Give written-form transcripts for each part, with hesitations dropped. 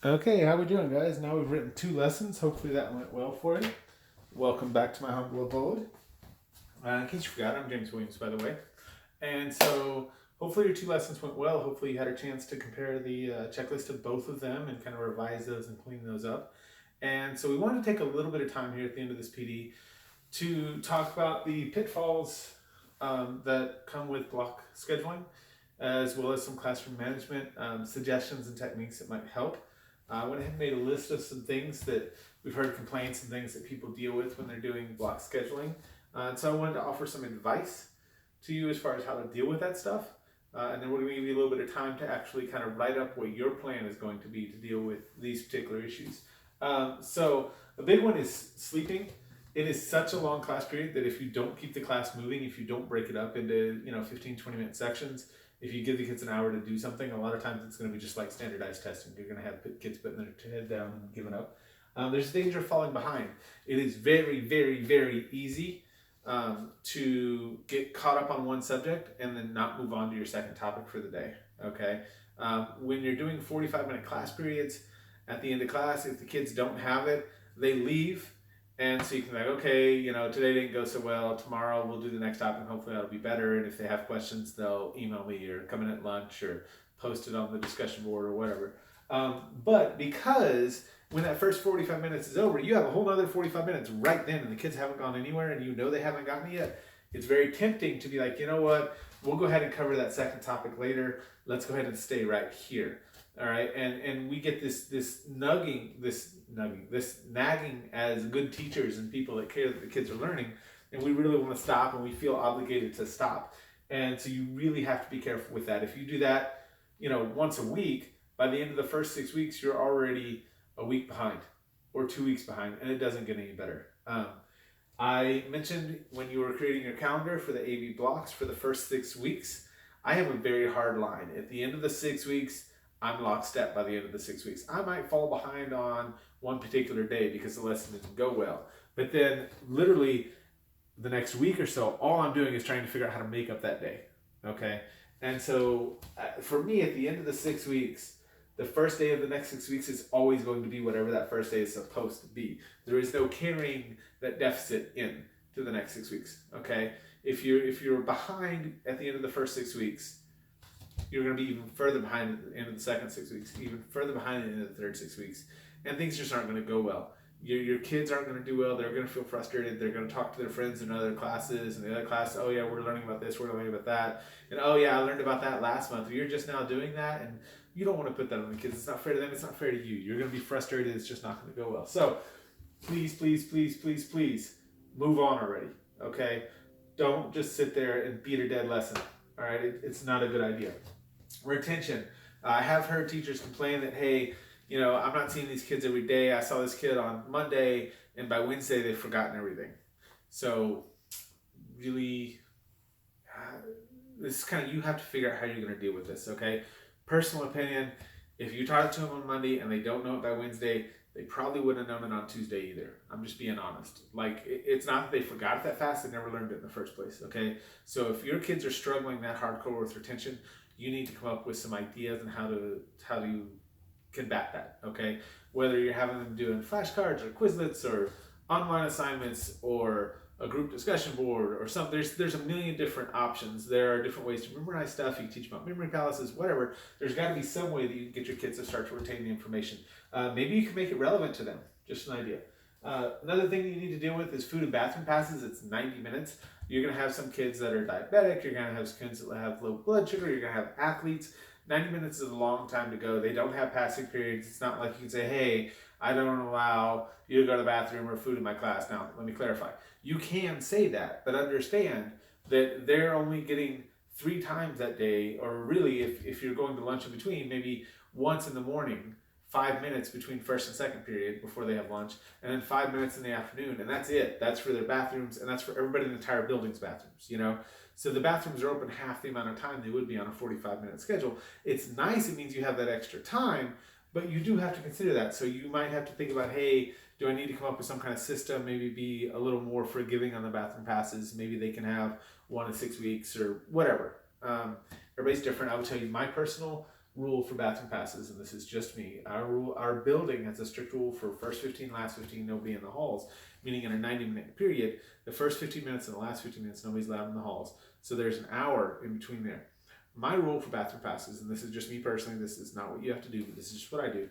Okay, how we doing, guys? Now we've written 2 lessons. Hopefully that went well for you. Welcome back to my humble abode. In case you forgot, I'm James Williams, by the way. And so hopefully your 2 lessons went well. Hopefully you had a chance to compare the checklist of both of them and kind of revise those and clean those up. And so we wanted to take a little bit of time here at the end of this PD to talk about the pitfalls that come with block scheduling, as well as some classroom management suggestions and techniques that might help. I went ahead and made a list of some things that we've heard complaints and things that people deal with when they're doing block scheduling. And so I wanted to offer some advice to you as far as how to deal with that stuff. And then we're going to give you a little bit of time to actually kind of write up what your plan is going to be to deal with these particular issues. So a big one is sleeping. It is such a long class period that if you don't keep the class moving, if you don't break it up into 15, 20-minute sections, if you give the kids an hour to do something, a lot of times it's going to be just like standardized testing. You're going to have kids putting their head down and giving up. There's danger of falling behind. It is very, very, very easy to get caught up on one subject and then not move on to your second topic for the day. Okay. When you're doing 45-minute class periods, at the end of class, if the kids don't have it, they leave. And so you can be like, okay, today didn't go so well. Tomorrow we'll do the next topic. Hopefully that'll be better. And if they have questions, they'll email me or come in at lunch or post it on the discussion board or whatever. But because when that first 45 minutes is over, you have a whole other 45 minutes right then and the kids haven't gone anywhere and they haven't gotten it yet. It's very tempting to be like, you know what, we'll go ahead and cover that second topic later. Let's go ahead and stay right here. All right, and we get this nagging as good teachers and people that care that the kids are learning, and we really want to stop and we feel obligated to stop. And so you really have to be careful with that. If you do that, once a week, by the end of the first 6 weeks, you're already a week behind or 2 weeks behind, and it doesn't get any better. I mentioned when you were creating your calendar for the AV blocks for the first 6 weeks, I have a very hard line. At the end of the 6 weeks, I'm lockstep by the end of the 6 weeks. I might fall behind on one particular day because the lesson didn't go well. But then literally the next week or so, all I'm doing is trying to figure out how to make up that day. Okay? And so for me, at the end of the 6 weeks, the first day of the next 6 weeks is always going to be whatever that first day is supposed to be. There is no carrying that deficit in to the next 6 weeks. Okay? If you're behind at the end of the first 6 weeks, you're going to be even further behind at the end of the second 6 weeks, even further behind at the end of the third 6 weeks, and things just aren't going to go well. Your kids aren't going to do well. They're going to feel frustrated. They're going to talk to their friends in other classes, and the other class, oh yeah, we're learning about this, we're learning about that, and oh yeah, I learned about that last month. You're just now doing that, and you don't want to put that on the kids. It's not fair to them. It's not fair to you. You're going to be frustrated. It's just not going to go well. So please, please, please, please, please move on already. Okay, don't just sit there and beat a dead lesson. All right, it's not a good idea. Retention. I have heard teachers complain that, hey, I'm not seeing these kids every day. I saw this kid on Monday, and by Wednesday they've forgotten everything. So really, this is kind of, you have to figure out how you're going to deal with this, okay? Personal opinion, if you taught it to them on Monday and they don't know it by Wednesday, they probably wouldn't have known it on Tuesday either. I'm just being honest. Like, it's not that they forgot it that fast, they never learned it in the first place, okay? So if your kids are struggling that hardcore with retention, you need to come up with some ideas on how to combat that, okay? Whether you're having them doing flashcards or Quizlets or online assignments or a group discussion board or something. There's a million different options. There are different ways to memorize stuff. You can teach about memory palaces, whatever. There's got to be some way that you can get your kids to start to retain the information. Maybe you can make it relevant to them. Just an idea. Another thing that you need to deal with is food and bathroom passes. It's 90 minutes. You're going to have some kids that are diabetic. You're going to have kids that have low blood sugar. You're going to have athletes. 90 minutes is a long time to go. They don't have passing periods. It's not like you can say, hey, I don't allow you to go to the bathroom or food in my class. Now, let me clarify. You can say that, but understand that they're only getting 3 times that day, or really, if you're going to lunch in between, maybe once in the morning, 5 minutes between first and second period before they have lunch, and then 5 minutes in the afternoon, and that's it. That's for their bathrooms, and that's for everybody in the entire building's bathrooms, So the bathrooms are open half the amount of time they would be on a 45-minute schedule. It's nice, it means you have that extra time, but you do have to consider that. So you might have to think about, hey, do I need to come up with some kind of system, maybe be a little more forgiving on the bathroom passes? Maybe they can have 1 to 6 weeks or whatever. Everybody's different. I would tell you my personal rule for bathroom passes, and this is just me. Our building has a strict rule for first 15, last 15, nobody in the halls. Meaning in a 90-minute period, the first 15 minutes and the last 15 minutes, nobody's allowed in the halls. So there's an hour in between there. My rule for bathroom passes, and this is just me personally, this is not what you have to do, but this is just what I do,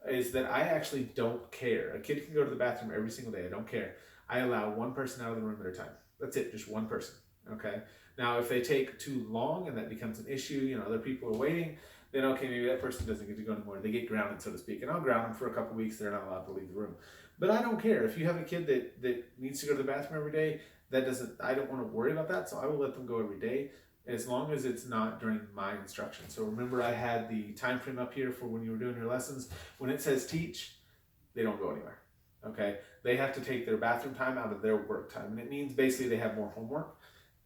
is that I actually don't care. A kid can go to the bathroom every single day. I don't care. I allow one person out of the room at a time. That's it, just one person. Okay. Now, if they take too long and that becomes an issue, other people are waiting, then okay, maybe that person doesn't get to go anymore. They get grounded, so to speak, and I'll ground them for a couple weeks. They're not allowed to leave the room. But I don't care. If you have a kid that needs to go to the bathroom every day, I don't want to worry about that, so I will let them go every day as long as it's not during my instruction. So remember, I had the time frame up here for when you were doing your lessons. When it says teach, they don't go anywhere. Okay, they have to take their bathroom time out of their work time, and it means basically they have more homework.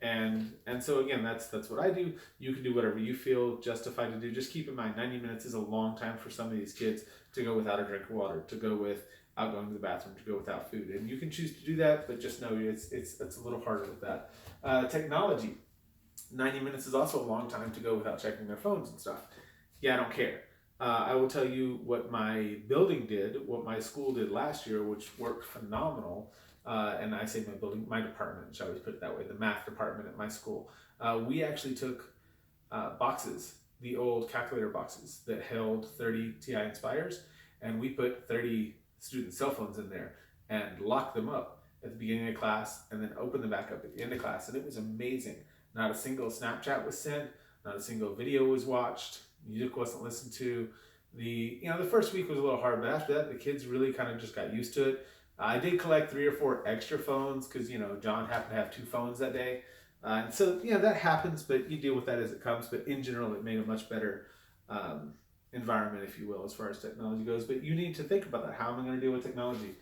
And so again, that's what I do. You can do whatever you feel justified to do. Just keep in mind, 90 minutes is a long time for some of these kids to go without a drink of water, to go without going to the bathroom, to go without food. And you can choose to do that, but just know it's a little harder with that. Technology, 90 minutes is also a long time to go without checking their phones and stuff. Yeah, I don't care. I will tell you what my building did, what my school did last year, which worked phenomenal. And I say my building, my department, shall we put it that way, the math department at my school. We actually took boxes, the old calculator boxes that held 30 TI Inspires, and we put 30 student cell phones in there and locked them up at the beginning of class and then opened them back up at the end of class. And it was amazing. Not a single Snapchat was sent, not a single video was watched, music wasn't listened to. The first week was a little hard, but after that, the kids really kind of just got used to it. I did collect 3 or 4 extra phones because, John happened to have 2 phones that day. And so, that happens, but you deal with that as it comes. But in general, it made a much better environment, if you will, as far as technology goes. But you need to think about that. How am I going to deal with technology?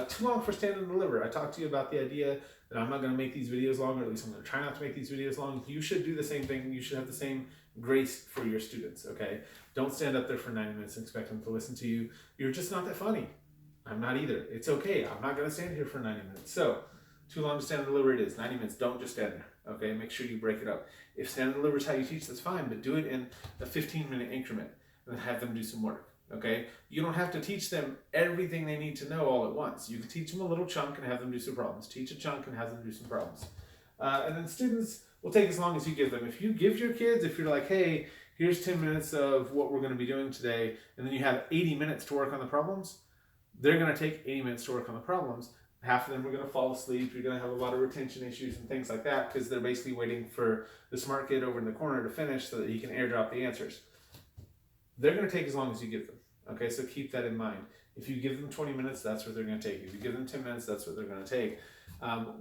Too long for stand and deliver. I talked to you about the idea that I'm not going to make these videos long, or at least I'm going to try not to make these videos long. You should do the same thing. You should have the same grace for your students, okay? Don't stand up there for 90 minutes and expect them to listen to you. You're just not that funny. I'm not either. It's okay. I'm not going to stand here for 90 minutes. So, too long to stand and deliver it is. 90 minutes. Don't just stand there, okay? Make sure you break it up. If stand and deliver is how you teach, that's fine, but do it in a 15-minute increment and then have them do some work. Okay, you don't have to teach them everything they need to know all at once. You can teach them a little chunk and have them do some problems. Teach a chunk and have them do some problems. And then students will take as long as you give them. If you give your kids, if you're like, hey, here's 10 minutes of what we're going to be doing today, and then you have 80 minutes to work on the problems, they're going to take 80 minutes to work on the problems. Half of them are going to fall asleep. You're going to have a lot of retention issues and things like that because they're basically waiting for the smart kid over in the corner to finish so that he can airdrop the answers. They're going to take as long as you give them. Okay, so keep that in mind. If you give them 20 minutes, that's what they're going to take. If you give them 10 minutes, that's what they're going to take.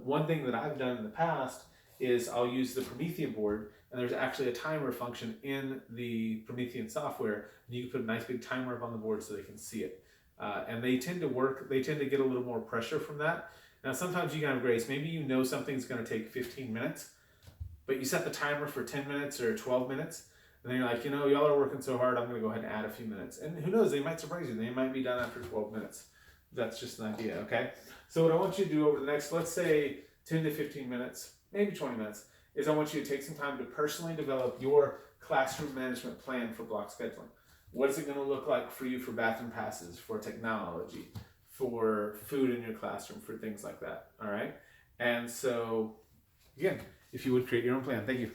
One thing that I've done in the past is I'll use the Promethean board, and there's actually a timer function in the Promethean software, and you can put a nice big timer up on the board so they can see it. And they tend to work, they tend to get a little more pressure from that. Now, sometimes you can have grace. Maybe you know something's going to take 15 minutes, but you set the timer for 10 minutes or 12 minutes, and then you're like, y'all are working so hard, I'm going to go ahead and add a few minutes. And who knows, they might surprise you. They might be done after 12 minutes. That's just an idea, okay? So what I want you to do over the next, let's say, 10 to 15 minutes, maybe 20 minutes, is I want you to take some time to personally develop your classroom management plan for block scheduling. What is it going to look like for you for bathroom passes, for technology, for food in your classroom, for things like that, all right? And so, again, if you would create your own plan. Thank you.